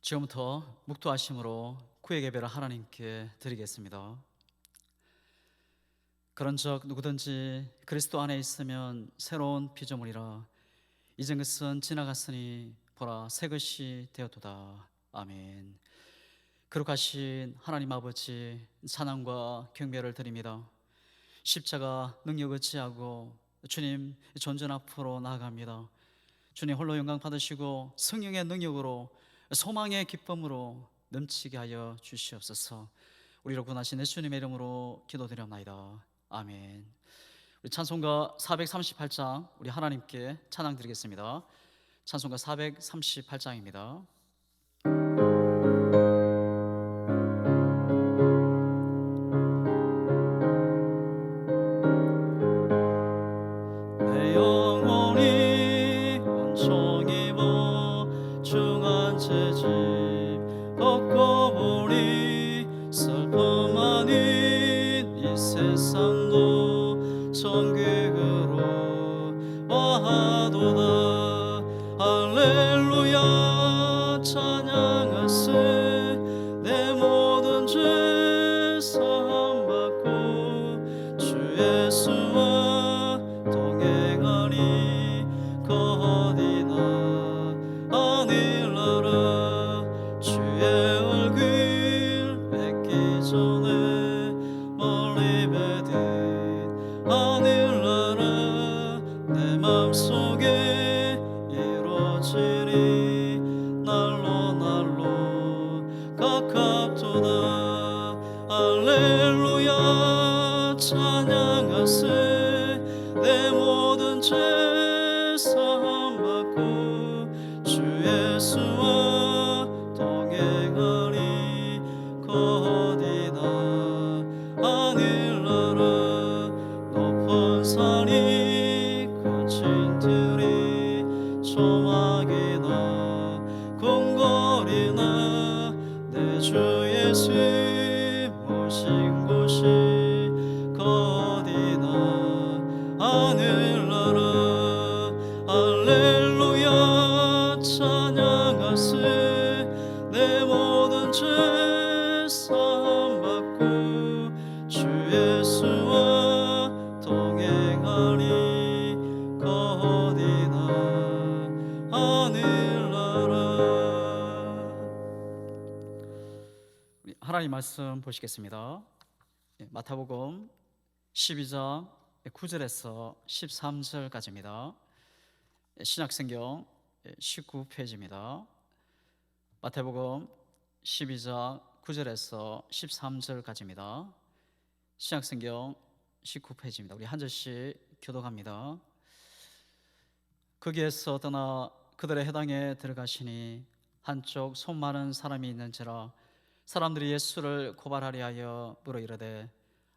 지금부터 묵도하심으로 구의 예배를 하나님께 드리겠습니다. 그런즉 누구든지 그리스도 안에 있으면 새로운 피조물이라 이전 것은 지나갔으니 보라 새 것이 되었도다. 아멘. 거룩하신 하나님 아버지, 찬양과 경배를 드립니다. 십자가 능력 의지하고 주님 존전 앞으로 나아갑니다. 주님 홀로 영광 받으시고 성령의 능력으로 소망의 기쁨으로 넘치게 하여 주시옵소서. 우리를 구원하신 예수님의 이름으로 기도드립니다. 아멘. 우리 찬송가 438장 우리 하나님께 찬양 드리겠습니다. 찬송가 438장입니다. 내 영혼이 온종일 중한 채집 벗고 보니 슬픔 아닌 이 세상도 천국으로 와도다. 할렐루야 찬양하세. 내 모든 죄 사함 받고 주 예수와 동행하니 거디나 아닐라라. 주의 얼굴 뵙기 전에 멀리 뵈듯 아닐라라. 내 맘속에 이루어지니 날로 날로 가깝도다. 할렐루야 찬양하세. 내 모든 죄 사함 받고 주 예수와 동행하니 거디나 아닐라라. 높은 산이 거친 들이 조막이나 궁궐이나 내 주 예수 모신 곳이 거디나 아닐라라. 할렐루야 찬양하세. 내 모든 죄 사함 받고 주 예수와 동행하니 거디나 아닐라라. 우리 하나님 말씀 보시겠습니다. 마태복음 12장 9절에서 13절까지입니다. 신약성경 19페이지입니다. 마태복음 12장 9절에서 13절까지입니다. 신약성경 19페이지입니다. 우리 한 절씩 교독합니다. 거기에서 떠나 그들의 회당에 들어가시니 한쪽 손 많은 사람이 있는지라. 사람들이 예수를 고발하려 하여 물어 이르되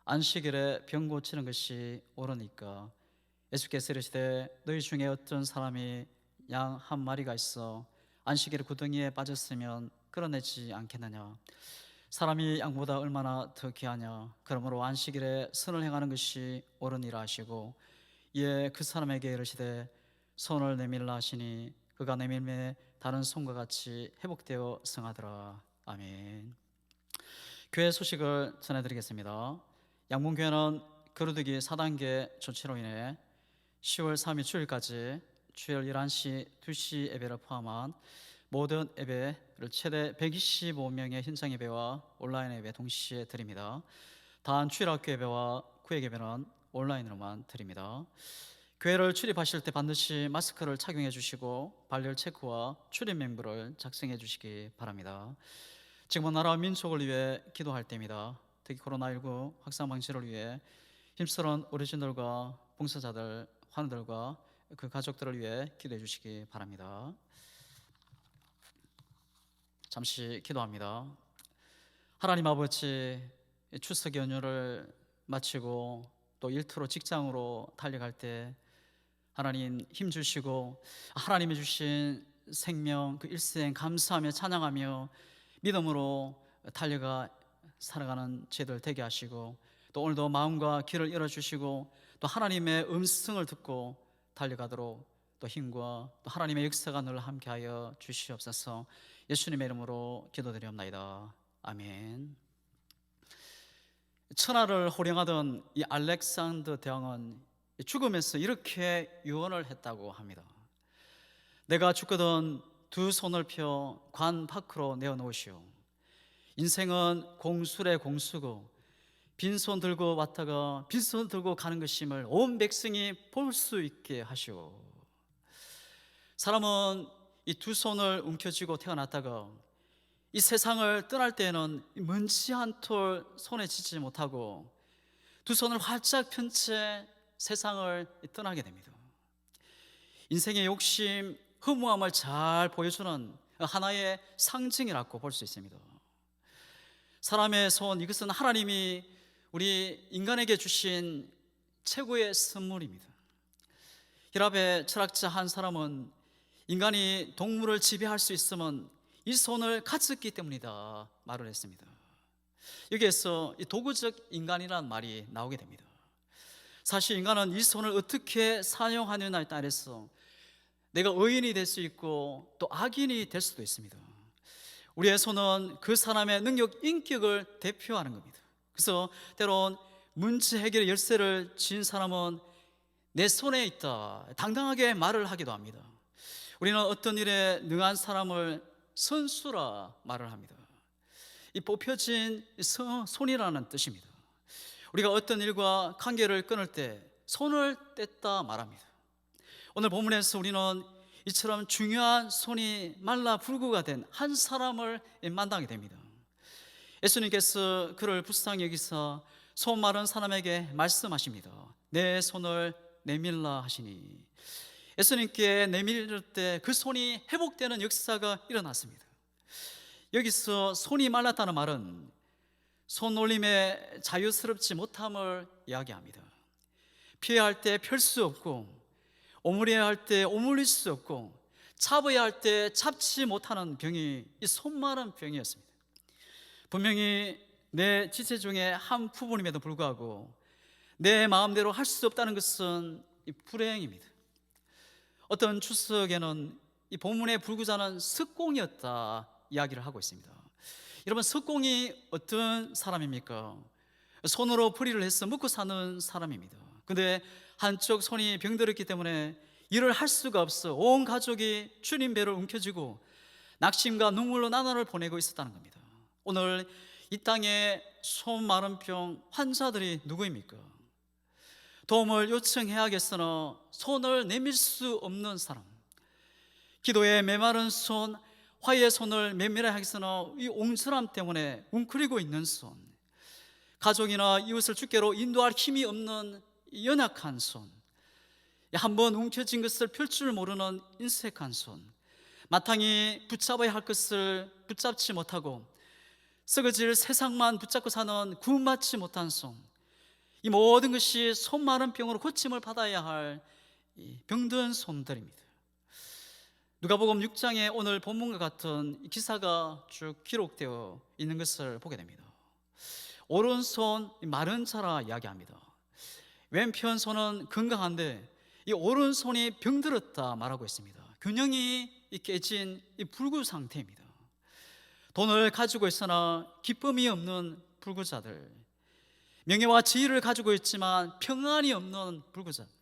안식일에 병 고치는 것이 옳으니까? 예수께서 이르시되 너희 중에 어떤 사람이 양 한 마리가 있어 안식일에 구덩이에 빠졌으면 끌어내지 않겠느냐? 사람이 양보다 얼마나 더 귀하냐? 그러므로 안식일에 선을 행하는 것이 옳으니라 하시고 이에 그 사람에게 이르시되 손을 내밀라 하시니 그가 내밀매 다른 손과 같이 회복되어 성하더라. 아멘. 교회 소식을 전해드리겠습니다. 양문교회는 거르두기 4단계 조치로 인해 10월 3일 주일까지 주일 11시, 2시 예배를 포함한 모든 예배를 최대 125명의 현장 예배와 온라인 예배 동시에 드립니다. 단 주일학교 예배와 구역 예배는 온라인으로만 드립니다. 교회를 출입하실 때 반드시 마스크를 착용해 주시고 발열 체크와 출입 명부를 작성해 주시기 바랍니다. 지금은 나라와 민족을 위해 기도할 때입니다. 특히 코로나19 확산 방지를 위해 힘쓰는 어르신들과 봉사자들, 환우들과 그 가족들을 위해 기도해 주시기 바랍니다. 잠시 기도합니다. 하나님 아버지, 추석 연휴를 마치고 또 일터로 직장으로 달려갈 때 하나님 힘 주시고 하나님이 주신 생명 그 일생 감사하며 찬양하며 믿음으로 달려가 살아가는 저희들 되게 하시고 또 오늘도 마음과 길을 열어주시고 또 하나님의 음성을 듣고 달려가도록 또 힘과 또 하나님의 역사가 늘 함께하여 주시옵소서. 예수님의 이름으로 기도드리옵나이다. 아멘. 천하를 호령하던 이 알렉산더 대왕은 죽으면서 이렇게 유언을 했다고 합니다. 내가 죽거든 두 손을 펴 관 밖으로 내어놓으시오. 인생은 공술의 공수고 빈손 들고 왔다가 빈손 들고 가는 것임을 온 백성이 볼 수 있게 하시오. 사람은 이 두 손을 움켜쥐고 태어났다가 이 세상을 떠날 때에는 먼지 한 톨 손에 쥐지 못하고 두 손을 활짝 편 채 세상을 떠나게 됩니다. 인생의 욕심, 허무함을 잘 보여주는 하나의 상징이라고 볼 수 있습니다. 사람의 손, 이것은 하나님이 우리 인간에게 주신 최고의 선물입니다. 히랍의 철학자 한 사람은 인간이 동물을 지배할 수 있으면 이 손을 가졌기 때문이다 말을 했습니다. 여기에서 이 도구적 인간이라는 말이 나오게 됩니다. 사실 인간은 이 손을 어떻게 사용하느냐에 따라서 내가 의인이 될 수 있고 또 악인이 될 수도 있습니다. 우리의 손은 그 사람의 능력, 인격을 대표하는 겁니다. 그래서 때론 문제 해결의 열쇠를 쥔 사람은 내 손에 있다 당당하게 말을 하기도 합니다. 우리는 어떤 일에 능한 사람을 선수라 말을 합니다. 이 뽑혀진 손이라는 뜻입니다. 우리가 어떤 일과 관계를 끊을 때 손을 뗐다 말합니다. 오늘 본문에서 우리는 이처럼 중요한 손이 말라 불구가 된 한 사람을 만나게 됩니다. 예수님께서 그를 불쌍히 여기서 손 마른 사람에게 말씀하십니다. 내 손을 내밀라 하시니, 예수님께 내밀 때 그 손이 회복되는 역사가 일어났습니다. 여기서 손이 말랐다는 말은 손 올림에 자유스럽지 못함을 이야기합니다. 피해야 할 때 펼 수 없고, 오므려야 할 때 오므릴 수 없고, 잡아야 할 때 잡지 못하는 병이 이 손 마른 병이었습니다. 분명히 내 지체 중에 한 부분임에도 불구하고 내 마음대로 할 수 없다는 것은 이 불행입니다. 어떤 추석에는 이 본문의 불구자는 석공이었다 이야기를 하고 있습니다. 여러분, 석공이 어떤 사람입니까? 손으로 풀이를 해서 먹고 사는 사람입니다. 근데 한쪽 손이 병들었기 때문에 일을 할 수가 없어 온 가족이 주님 배를 움켜쥐고 낙심과 눈물로 나날을 보내고 있었다는 겁니다. 오늘 이 땅에 손 마른 병 환자들이 누구입니까? 도움을 요청해야겠으나 손을 내밀 수 없는 사람, 기도에 메마른 손, 화해의 손을 메밀어야겠으나 이 옹졸함 때문에 웅크리고 있는 손, 가족이나 이웃을 주께로 인도할 힘이 없는 연약한 손, 한번 움켜쥔 것을 펼 줄 모르는 인색한 손, 마땅히 붙잡아야 할 것을 붙잡지 못하고 썩어질 세상만 붙잡고 사는 구원받지 못한 손, 이 모든 것이 손 마른 병으로 고침을 받아야 할 병든 손들입니다. 누가복음 6장에 오늘 본문과 같은 기사가 쭉 기록되어 있는 것을 보게 됩니다. 오른손 마른 자라 이야기합니다. 왼편 손은 건강한데 이 오른손이 병들었다 말하고 있습니다. 균형이 깨진 이 불구 상태입니다. 돈을 가지고 있으나 기쁨이 없는 불구자들, 명예와 지위를 가지고 있지만 평안이 없는 불구자들,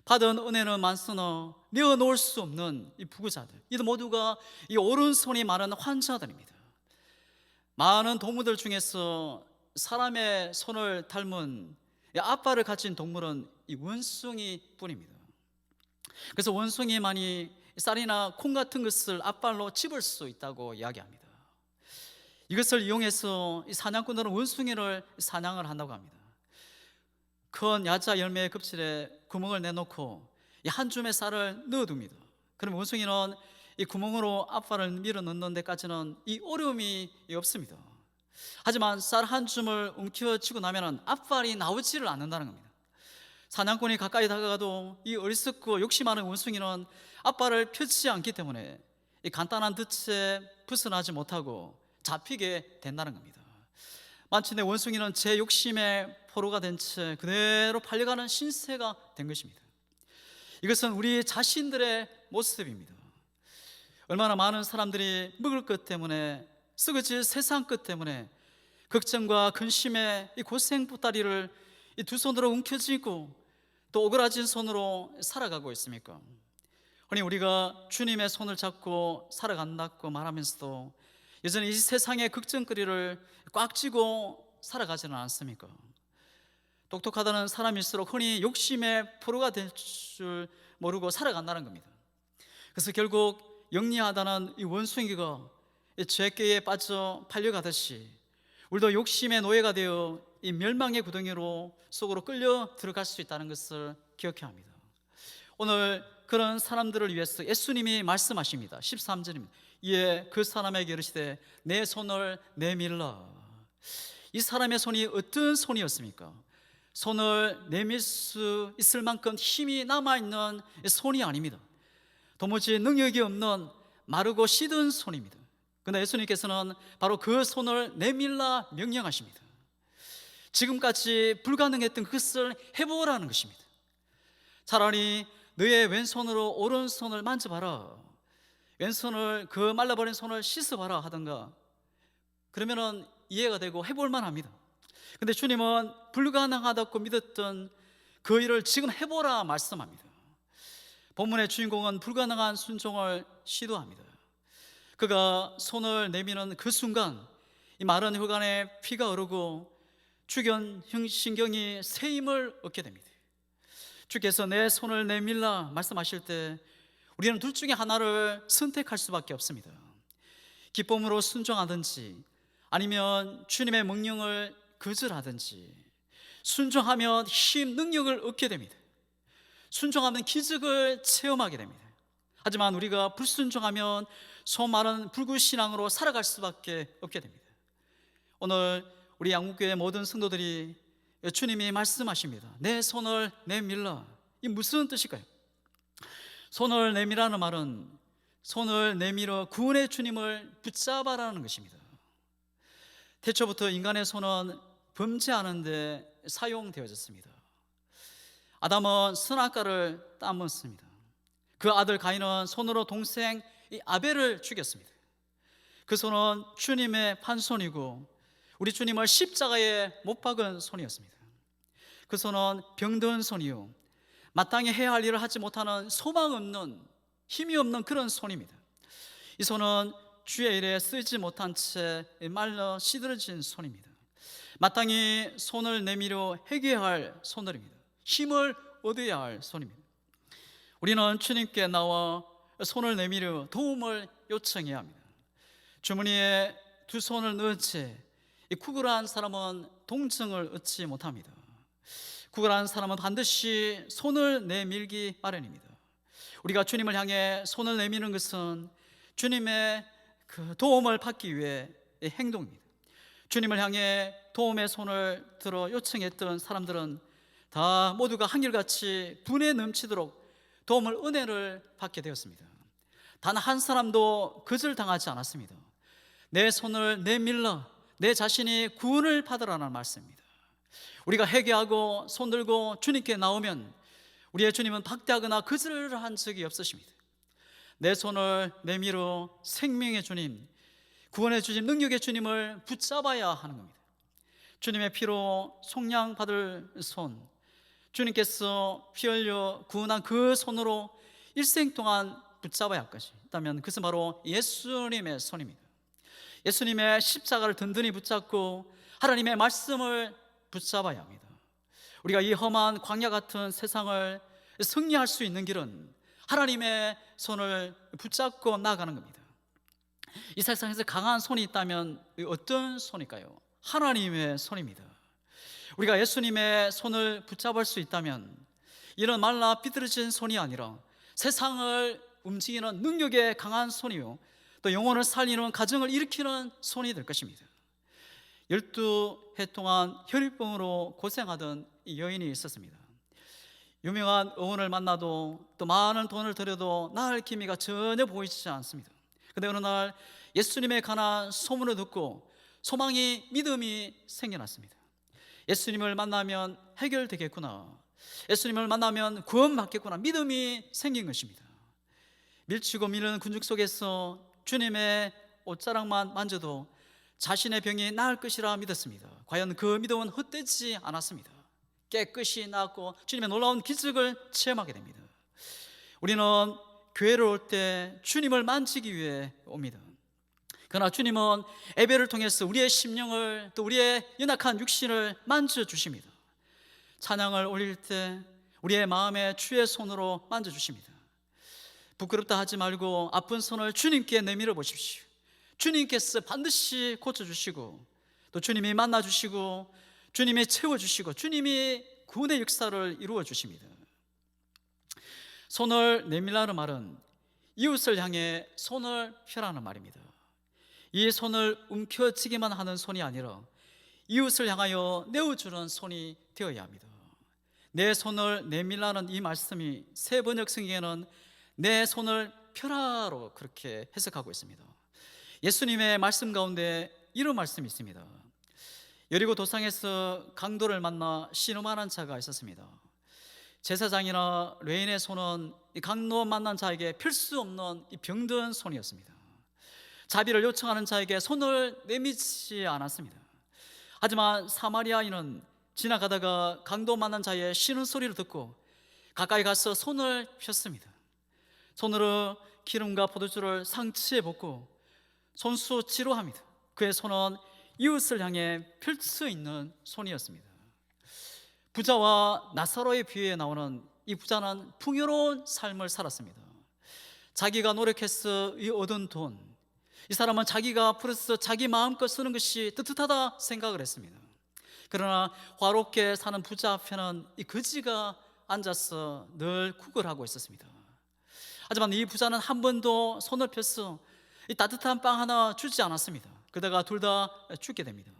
받은 은혜는 많으나 내어놓을 수 없는 이 불구자들, 이들 모두가 이 오른손이 마른 환자들입니다. 많은 동물들 중에서 사람의 손을 닮은 앞발을 가진 동물은 이 원숭이 뿐입니다. 그래서 원숭이만이 쌀이나 콩 같은 것을 앞발로 찝을 수 있다고 이야기합니다. 이것을 이용해서 이 사냥꾼들은 원숭이를 사냥을 한다고 합니다. 큰 야자 열매의 껍질에 구멍을 내놓고 이 한 줌의 쌀을 넣어둡니다. 그럼 원숭이는 이 구멍으로 앞발을 밀어 넣는 데까지는 이 어려움이 없습니다. 하지만 쌀 한 줌을 움켜쥐고 나면 앞발이 나오지를 않는다는 겁니다. 사냥꾼이 가까이 다가가도 이 어리석고 욕심 많은 원숭이는 앞발을 펴지 않기 때문에 이 간단한 덫에 벗어나지 못하고 잡히게 된다는 겁니다. 마침내 원숭이는 제 욕심에 포로가 된 채 그대로 팔려가는 신세가 된 것입니다. 이것은 우리 자신들의 모습입니다. 얼마나 많은 사람들이 먹을 것 때문에, 썩어질 세상 것 때문에 걱정과 근심의 이 고생 보따리를 이 두 손으로 움켜쥐고 또 오그라진 손으로 살아가고 있습니까? 흔히 우리가 주님의 손을 잡고 살아간다고 말하면서도 여전히 이 세상의 걱정거리를 꽉 쥐고 살아가지는 않습니까? 똑똑하다는 사람일수록 흔히 욕심의 포로가 될 줄 모르고 살아간다는 겁니다. 그래서 결국 영리하다는 이 원숭이가 이 죄꾀에 빠져 팔려가듯이 우리도 욕심의 노예가 되어 이 멸망의 구덩이로 속으로 끌려 들어갈 수 있다는 것을 기억해야 합니다. 오늘 그런 사람들을 위해서 예수님이 말씀하십니다. 13절입니다. 이에 그 사람에게 이르시되 내 손을 내밀라. 이 사람의 손이 어떤 손이었습니까? 손을 내밀 수 있을 만큼 힘이 남아있는 손이 아닙니다. 도무지 능력이 없는 마르고 시든 손입니다. 그러나 예수님께서는 바로 그 손을 내밀라 명령하십니다. 지금까지 불가능했던 그것을 해보라는 것입니다. 차라리 너의 왼손으로 오른손을 만져봐라, 왼손을 그 말라버린 손을 씻어봐라 하던가, 그러면은 이해가 되고 해볼만 합니다. 근데 주님은 불가능하다고 믿었던 그 일을 지금 해보라 말씀합니다. 본문의 주인공은 불가능한 순종을 시도합니다. 그가 손을 내미는 그 순간 이 마른 혈관에 피가 흐르고 주변 신경이 새 힘을 얻게 됩니다. 주께서 내 손을 내밀라 말씀하실 때 우리는 둘 중에 하나를 선택할 수밖에 없습니다. 기쁨으로 순종하든지 아니면 주님의 명령을 거절하든지. 순종하면 힘, 능력을 얻게 됩니다. 순종하면 기적을 체험하게 됩니다. 하지만 우리가 불순종하면 소마른 불구신앙으로 살아갈 수밖에 없게 됩니다. 오늘 우리 양국교회 모든 성도들이 주님이 말씀하십니다. 내 손을 내밀라. 이 무슨 뜻일까요? 손을 내밀라는 말은 손을 내밀어 구원의 주님을 붙잡아라는 것입니다. 태초부터 인간의 손은 범죄하는 데 사용되어졌습니다. 아담은 선악과를 따먹었습니다. 그 아들 가인은 손으로 동생 아벨을 죽였습니다. 그 손은 주님의 판손이고 우리 주님을 십자가에 못 박은 손이었습니다. 그 손은 병든 손이요, 마땅히 해야 할 일을 하지 못하는 소망 없는, 힘이 없는 그런 손입니다. 이 손은 주의 일에 쓰지 못한 채 말라 시들어진 손입니다. 마땅히 손을 내밀어 회개해야 할 손들입니다. 힘을 얻어야 할 손입니다. 우리는 주님께 나와 손을 내밀어 도움을 요청해야 합니다. 주머니에 두 손을 넣은 채 이 구걸한 사람은 동정을 얻지 못합니다. 구걸한 사람은 반드시 손을 내밀기 마련입니다. 우리가 주님을 향해 손을 내미는 것은 주님의 그 도움을 받기 위해 행동입니다. 주님을 향해 도움의 손을 들어 요청했던 사람들은 다 모두가 한결같이 분에 넘치도록 도움을, 은혜를 받게 되었습니다. 단 한 사람도 거절당하지 않았습니다. 내 손을 내밀라, 내 자신이 구원을 받으라는 말씀입니다. 우리가 회개하고 손 들고 주님께 나오면 우리의 주님은 박대하거나 거절을 한 적이 없으십니다. 내 손을 내밀어 생명의 주님, 구원의 주님, 능력의 주님을 붙잡아야 하는 겁니다. 주님의 피로 속량받을 손, 주님께서 피 흘려 구원한 그 손으로 일생 동안 붙잡아야 할 것이 있다면 그것은 바로 예수님의 손입니다. 예수님의 십자가를 든든히 붙잡고 하나님의 말씀을 붙잡아야 합니다. 우리가 이 험한 광야 같은 세상을 승리할 수 있는 길은 하나님의 손을 붙잡고 나아가는 겁니다. 이 세상에서 강한 손이 있다면 어떤 손일까요? 하나님의 손입니다. 우리가 예수님의 손을 붙잡을 수 있다면 이런 말라 삐뚤어진 손이 아니라 세상을 움직이는 능력의 강한 손이요, 또 영혼을 살리는, 가정을 일으키는 손이 될 것입니다. 12해 동안 혈유병으로 고생하던 이 여인이 있었습니다. 유명한 의원을 만나도 또 많은 돈을 들여도 나을 기미가 전혀 보이지 않습니다. 그런데 어느 날 예수님에 관한 소문을 듣고 소망이, 믿음이 생겨났습니다. 예수님을 만나면 해결되겠구나, 예수님을 만나면 구원받겠구나 믿음이 생긴 것입니다. 밀치고 밀는 군중 속에서 주님의 옷자락만 만져도 자신의 병이 나을 것이라 믿었습니다. 과연 그 믿음은 헛되지 않았습니다. 깨끗이 나았고 주님의 놀라운 기적을 체험하게 됩니다. 우리는 교회를 올 때 주님을 만지기 위해 옵니다. 그러나 주님은 예배를 통해서 우리의 심령을, 또 우리의 연약한 육신을 만져주십니다. 찬양을 올릴 때 우리의 마음에 주의 손으로 만져주십니다. 부끄럽다 하지 말고 아픈 손을 주님께 내밀어 보십시오. 주님께서 반드시 고쳐주시고, 또 주님이 만나주시고, 주님이 채워주시고, 주님이 구원의 역사를 이루어 주십니다. 손을 내밀라는 말은 이웃을 향해 손을 펴라는 말입니다. 이 손을 움켜쥐기만 하는 손이 아니라 이웃을 향하여 내어주는 손이 되어야 합니다. 내 손을 내밀라는 이 말씀이 새 번역 성경에는 내 손을 펴라로 그렇게 해석하고 있습니다. 예수님의 말씀 가운데 이런 말씀이 있습니다. 여리고 도상에서 강도를 만나 신음하는 자가 있었습니다. 제사장이나 레인의 손은 이 강도 만난 자에게 펼 수 없는 이 병든 손이었습니다. 자비를 요청하는 자에게 손을 내밀지 않았습니다. 하지만 사마리아인은 지나가다가 강도 만난 자의 신음 소리를 듣고 가까이 가서 손을 폈습니다. 손으로 기름과 포도주를 상치에 붓고 손수 치료합니다. 그의 손은 이웃을 향해 펼 수 있는 손이었습니다. 부자와 나사로의 비유에 나오는 이 부자는 풍요로운 삶을 살았습니다. 자기가 노력해서 얻은 돈, 이 사람은 자기가 풀어서 자기 마음껏 쓰는 것이 뜻하다 생각을 했습니다. 그러나 화롭게 사는 부자 앞에는 이 거지가 앉아서 늘 구걸하고 있었습니다. 하지만 이 부자는 한 번도 손을 펴서 이 따뜻한 빵 하나 주지 않았습니다. 그러다가 둘 다 죽게 됩니다.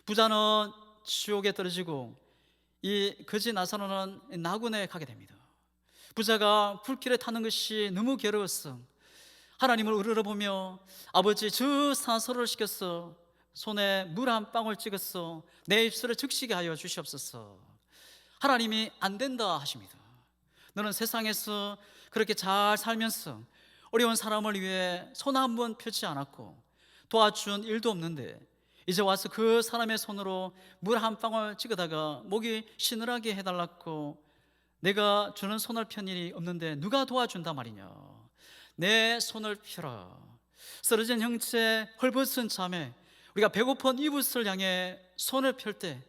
부자는 지옥에 떨어지고 이 거지 나사로는 나군에 가게 됩니다. 부자가 불길에 타는 것이 너무 괴로웠어 하나님을 우러러보며 아버지 저 나사로를 시켜서 손에 물 한 방울 찍어서 내 입술에 적시게 하여 주시옵소서. 하나님이 안 된다 하십니다. 너는 세상에서 그렇게 잘 살면서 어려운 사람을 위해 손 한 번 펴지 않았고 도와준 일도 없는데 이제 와서 그 사람의 손으로 물 한 방울 찍어다가 목이 시늘하게 해달라고 내가 주는 손을 편 일이 없는데 누가 도와준단 말이냐. 내 손을 펴라. 쓰러진 형체, 헐벗은 자매, 우리가 배고픈 이웃을 향해 손을 펼 때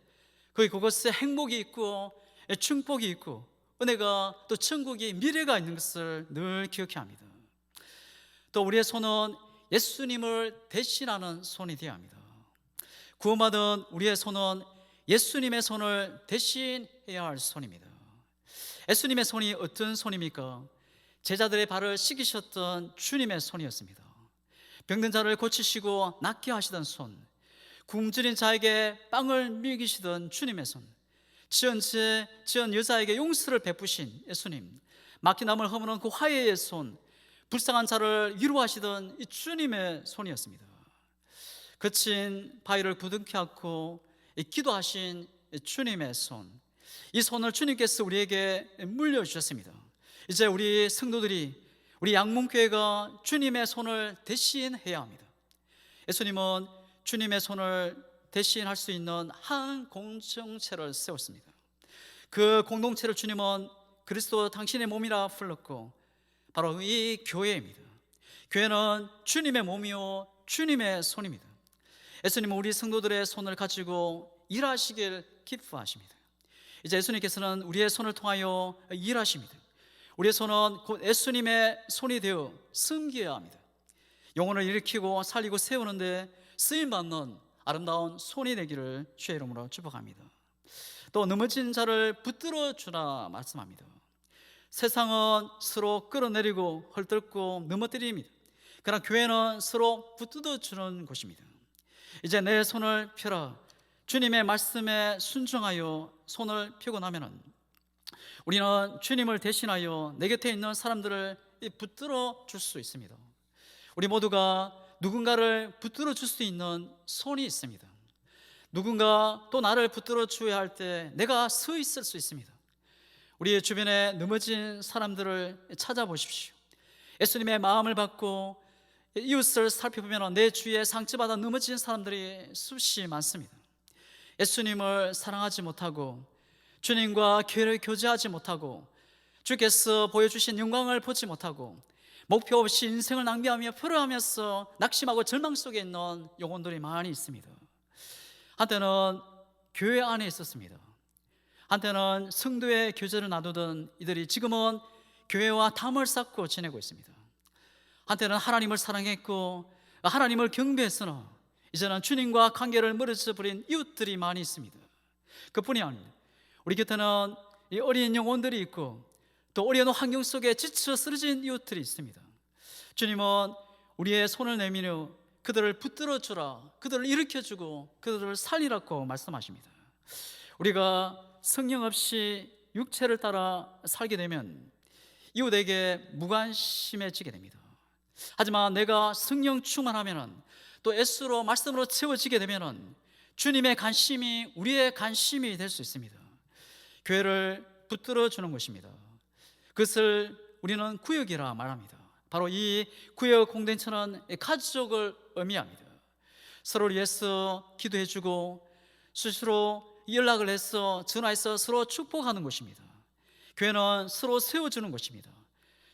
거기 그것에 행복이 있고 축복이 있고 은혜가 또 천국이 미래가 있는 것을 늘 기억해야 합니다. 또 우리의 손은 예수님을 대신하는 손이 되어야 합니다. 구원받은 우리의 손은 예수님의 손을 대신해야 할 손입니다. 예수님의 손이 어떤 손입니까? 제자들의 발을 씻기셨던 주님의 손이었습니다. 병든 자를 고치시고 낫게 하시던 손, 굶주린 자에게 빵을 먹이시던 주님의 손, 지은 여자에게 용서를 베푸신 예수님, 막힌 남을 허무는 그 화해의 손, 불쌍한 자를 위로하시던 이 주님의 손이었습니다. 거친 바위를 부둥켜 안고 기도하신 주님의 손, 이 손을 주님께서 우리에게 물려주셨습니다. 이제 우리 성도들이, 우리 양문교회가 주님의 손을 대신해야 합니다. 예수님은 주님의 손을 대신할 수 있는 한 공동체를 세웠습니다. 그 공동체를 주님은 그리스도 당신의 몸이라 불렀고 바로 이 교회입니다. 교회는 주님의 몸이요 주님의 손입니다. 예수님은 우리 성도들의 손을 가지고 일하시길 기뻐하십니다. 이제 예수님께서는 우리의 손을 통하여 일하십니다. 우리의 손은 곧 예수님의 손이 되어 섬겨야 합니다. 영혼을 일으키고 살리고 세우는데 쓰임받는 아름다운 손이 되기를 주의 이름으로 축복합니다. 또 넘어진 자를 붙들어 주라 말씀합니다. 세상은 서로 끌어내리고 헐뜯고 넘어뜨립니다. 그러나 교회는 서로 붙들어 주는 곳입니다. 이제 내 손을 펴라. 주님의 말씀에 순종하여 손을 펴고 나면은 우리는 주님을 대신하여 내 곁에 있는 사람들을 붙들어 줄 수 있습니다. 우리 모두가 누군가를 붙들어 줄 수 있는 손이 있습니다. 누군가 또 나를 붙들어 줘야 할 때 내가 서 있을 수 있습니다. 우리 주변에 넘어진 사람들을 찾아보십시오. 예수님의 마음을 받고 이웃을 살펴보면 내 주위에 상처받아 넘어진 사람들이 수없이 많습니다. 예수님을 사랑하지 못하고 주님과 교회를 교제하지 못하고 주께서 보여주신 영광을 보지 못하고 목표 없이 인생을 낭비하며 포로하면서 낙심하고 절망 속에 있는 영혼들이 많이 있습니다. 한때는 교회 안에 있었습니다. 한때는 성도의 교제를 나누던 이들이 지금은 교회와 담을 쌓고 지내고 있습니다. 한때는 하나님을 사랑했고 하나님을 경배했으나 이제는 주님과 관계를 멀어져 버린 이웃들이 많이 있습니다. 그뿐이 아닙니다. 우리 곁에는 이 어린 영혼들이 있고 또 어려운 환경 속에 지쳐 쓰러진 이웃들이 있습니다. 주님은 우리의 손을 내밀어 그들을 붙들어 주라, 그들을 일으켜 주고 그들을 살리라고 말씀하십니다. 우리가 성령 없이 육체를 따라 살게 되면 이웃에게 무관심해지게 됩니다. 하지만 내가 성령 충만하면 또 예수로 말씀으로 채워지게 되면 주님의 관심이 우리의 관심이 될 수 있습니다. 교회를 붙들어 주는 것입니다. 그것을 우리는 구역이라 말합니다. 바로 이 구역 공동체는 가족을 의미합니다. 서로를 위해서 기도해주고 수시로 연락을 해서 전화해서 서로 축복하는 곳입니다. 교회는 서로 세워주는 곳입니다.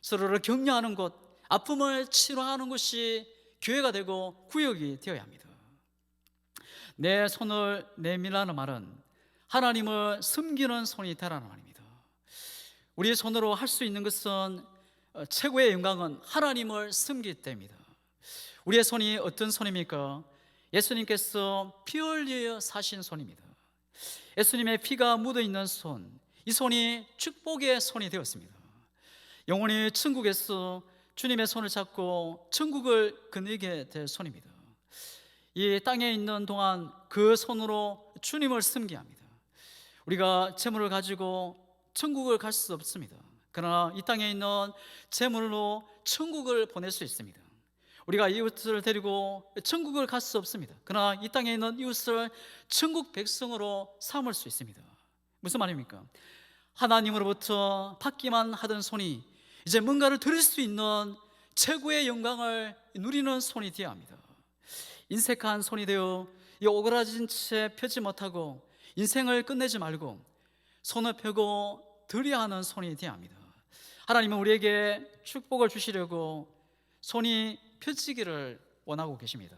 서로를 격려하는 곳, 아픔을 치료하는 곳이 교회가 되고 구역이 되어야 합니다. 내 손을 내밀라는 말은 하나님을 섬기는 손이 되라는 말입니다. 우리의 손으로 할 수 있는 것은 최고의 영광은 하나님을 섬기기 때문입니다. 우리의 손이 어떤 손입니까? 예수님께서 피 흘려 사신 손입니다. 예수님의 피가 묻어있는 손, 이 손이 축복의 손이 되었습니다. 영혼이 천국에서 주님의 손을 잡고 천국을 거니게 될 손입니다. 이 땅에 있는 동안 그 손으로 주님을 섬겨야 합니다. 우리가 재물을 가지고 천국을 갈 수 없습니다. 그러나 이 땅에 있는 재물로 천국을 보낼 수 있습니다. 우리가 이웃을 데리고 천국을 갈 수 없습니다. 그러나 이 땅에 있는 이웃을 천국 백성으로 삼을 수 있습니다. 무슨 말입니까? 하나님으로부터 받기만 하던 손이 이제 뭔가를 드릴 수 있는 최고의 영광을 누리는 손이 되어야 합니다. 인색한 손이 되어 이 오그라진 채 펴지 못하고 인생을 끝내지 말고 손을 펴고 드려야 하는 손이 되어야 합니다. 하나님은 우리에게 축복을 주시려고 손이 펴지기를 원하고 계십니다.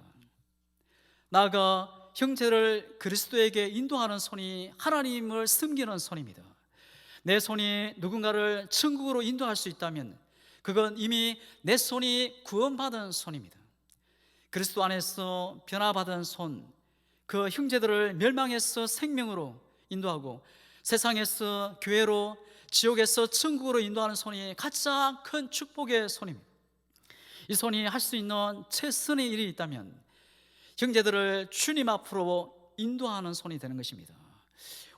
나아가 형제를 그리스도에게 인도하는 손이 하나님을 섬기는 손입니다. 내 손이 누군가를 천국으로 인도할 수 있다면 그건 이미 내 손이 구원받은 손입니다. 그리스도 안에서 변화받은 손, 그 형제들을 멸망에서 생명으로 인도하고 세상에서 교회로, 지옥에서 천국으로 인도하는 손이 가장 큰 축복의 손입니다. 이 손이 할 수 있는 최선의 일이 있다면 형제들을 주님 앞으로 인도하는 손이 되는 것입니다.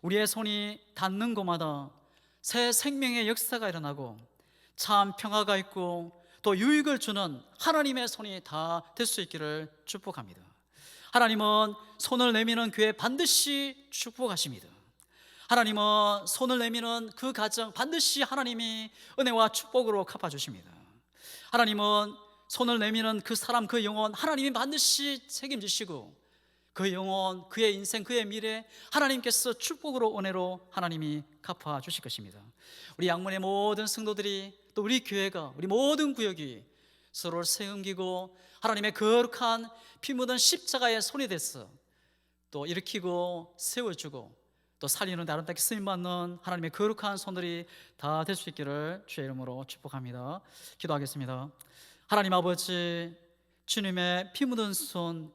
우리의 손이 닿는 곳마다 새 생명의 역사가 일어나고 참 평화가 있고 또 유익을 주는 하나님의 손이 다 될 수 있기를 축복합니다. 하나님은 손을 내미는 교회 반드시 축복하십니다. 하나님은 손을 내미는 그 가정 반드시 하나님이 은혜와 축복으로 갚아주십니다. 하나님은 손을 내미는 그 사람, 그 영혼 하나님이 반드시 책임지시고 그 영혼, 그의 인생, 그의 미래 하나님께서 축복으로 은혜로 하나님이 갚아주실 것입니다. 우리 양문의 모든 성도들이 또 우리 교회가, 우리 모든 구역이 서로를 세움기고 하나님의 거룩한 피 묻은 십자가의 손이 됐어 또 일으키고 세워주고 또 살리는 데 아름답게 쓰임받는 하나님의 거룩한 손들이 다 될 수 있기를 주의 이름으로 축복합니다. 기도하겠습니다. 하나님 아버지, 주님의 피 묻은 손,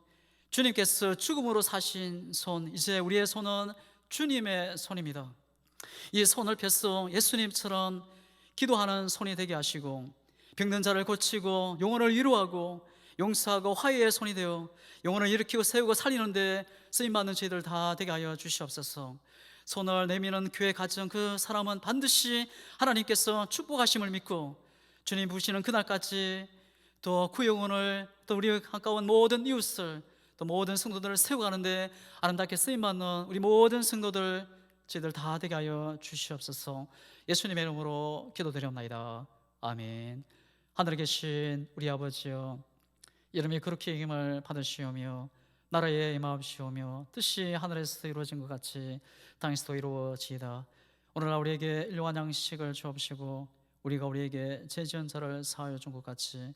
주님께서 죽음으로 사신 손, 이제 우리의 손은 주님의 손입니다. 이 손을 펴서 예수님처럼 기도하는 손이 되게 하시고 병든 자를 고치고 영혼을 위로하고 용서하고 화해의 손이 되어 영혼을 일으키고 세우고 살리는 데 쓰임받는 저희들 다 되게 하여 주시옵소서. 손을 내미는 교회 가정 그 사람은 반드시 하나님께서 축복하심을 믿고 주님 부시는 그날까지 또 그 영혼을 또 우리 가까운 모든 이웃을 또 모든 성도들을 세워가는데 아름답게 쓰임받는 우리 모든 성도들 저희들 다 되게 하여 주시옵소서. 예수님의 이름으로 기도드렸나이다. 아멘. 하늘에 계신 우리 아버지여, 이름이 그렇게 여김을 받으시오며 나라에 임하옵시오며 뜻이 하늘에서 이루어진 것 같이 땅에서도 이루어지이다. 오늘날 우리에게 일용할 양식을 주옵시고 우리가 우리에게 죄 지은 자를 사하여 준 것 같이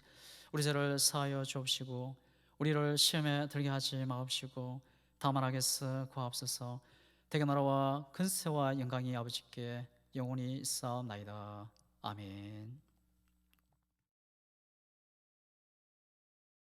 우리 죄를 사하여 주옵시고 우리를 시험에 들게 하지 마옵시고 다만 하겠어 구하옵소서. 대개 나라와 근세와 영광이 아버지께 영원히 있사옵나이다. 아멘.